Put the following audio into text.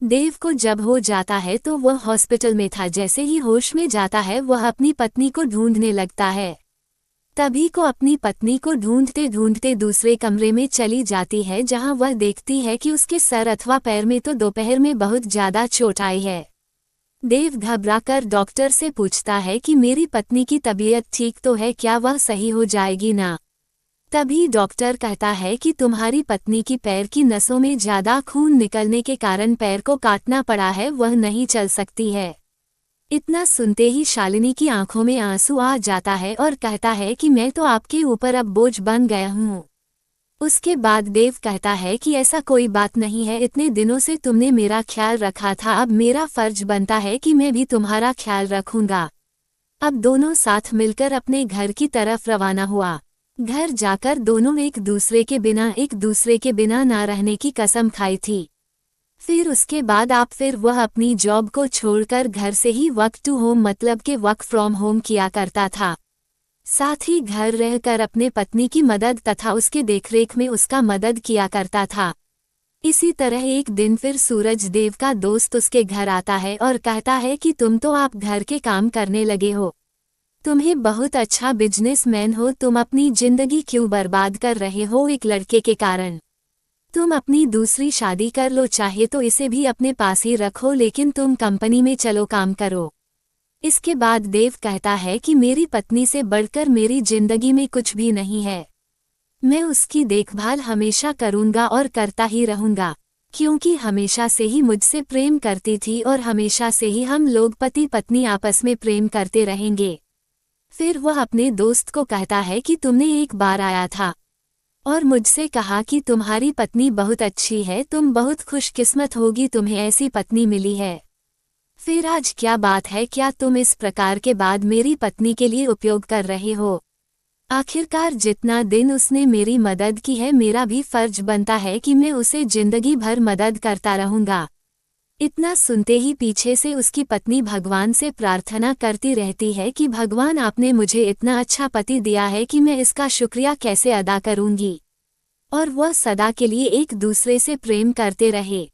देव को जब हो जाता है तो वह हॉस्पिटल में था। जैसे ही होश में जाता है वह अपनी पत्नी को ढूंढने लगता है। तभी को अपनी पत्नी को ढूंढते ढूंढते दूसरे कमरे में चली जाती है, जहां वह देखती है कि उसके सर अथवा पैर में तो दोपहर में बहुत ज्यादा चोट आई है। देव घबराकर डॉक्टर से पूछता है कि मेरी पत्नी की तबीयत ठीक तो है, क्या वह सही हो जाएगी ना? तभी डॉक्टर कहता है कि तुम्हारी पत्नी की पैर की नसों में ज्यादा खून निकलने के कारण पैर को काटना पड़ा है, वह नहीं चल सकती है। इतना सुनते ही शालिनी की आंखों में आंसू आ जाता है और कहता है कि मैं तो आपके ऊपर अब बोझ बन गया हूँ। उसके बाद देव कहता है कि ऐसा कोई बात नहीं है, इतने दिनों से तुमने मेरा ख्याल रखा था, अब मेरा फर्ज बनता है कि मैं भी तुम्हारा ख्याल रखूंगा। अब दोनों साथ मिलकर अपने घर की तरफ रवाना हुआ। घर जाकर दोनों एक दूसरे के बिना ना रहने की कसम खाई थी। फिर उसके बाद वह अपनी जॉब को छोड़कर घर से ही वर्क टू होम मतलब के वर्क फ्रॉम होम किया करता था। साथ ही घर रहकर अपने पत्नी की मदद तथा उसके देखरेख में उसका मदद किया करता था। इसी तरह एक दिन फिर सूरज देव का दोस्त उसके घर आता है और कहता है कि तुम तो आप घर के काम करने लगे हो, तुम्हें बहुत अच्छा बिजनेसमैन हो, तुम अपनी जिंदगी क्यों बर्बाद कर रहे हो एक लड़के के कारण? तुम अपनी दूसरी शादी कर लो, चाहे तो इसे भी अपने पास ही रखो, लेकिन तुम कंपनी में चलो काम करो। इसके बाद देव कहता है कि मेरी पत्नी से बढ़कर मेरी जिंदगी में कुछ भी नहीं है, मैं उसकी देखभाल हमेशा करूंगा और करता ही रहूंगा, क्योंकि हमेशा से ही मुझसे प्रेम करती थी और हमेशा से ही हम लोग पति पत्नी आपस में प्रेम करते रहेंगे। फिर वह अपने दोस्त को कहता है कि तुमने एक बार आया था और मुझसे कहा कि तुम्हारी पत्नी बहुत अच्छी है, तुम बहुत खुशकिस्मत होगी, तुम्हें ऐसी पत्नी मिली है। फिर आज क्या बात है, क्या तुम इस प्रकार के बाद मेरी पत्नी के लिए उपयोग कर रहे हो? आखिरकार जितना दिन उसने मेरी मदद की है, मेरा भी फर्ज बनता है कि मैं उसे जिंदगी भर मदद करता रहूंगा। इतना सुनते ही पीछे से उसकी पत्नी भगवान से प्रार्थना करती रहती है कि भगवान आपने मुझे इतना अच्छा पति दिया है कि मैं इसका शुक्रिया कैसे अदा करूंगी, और वह सदा के लिए एक दूसरे से प्रेम करते रहे।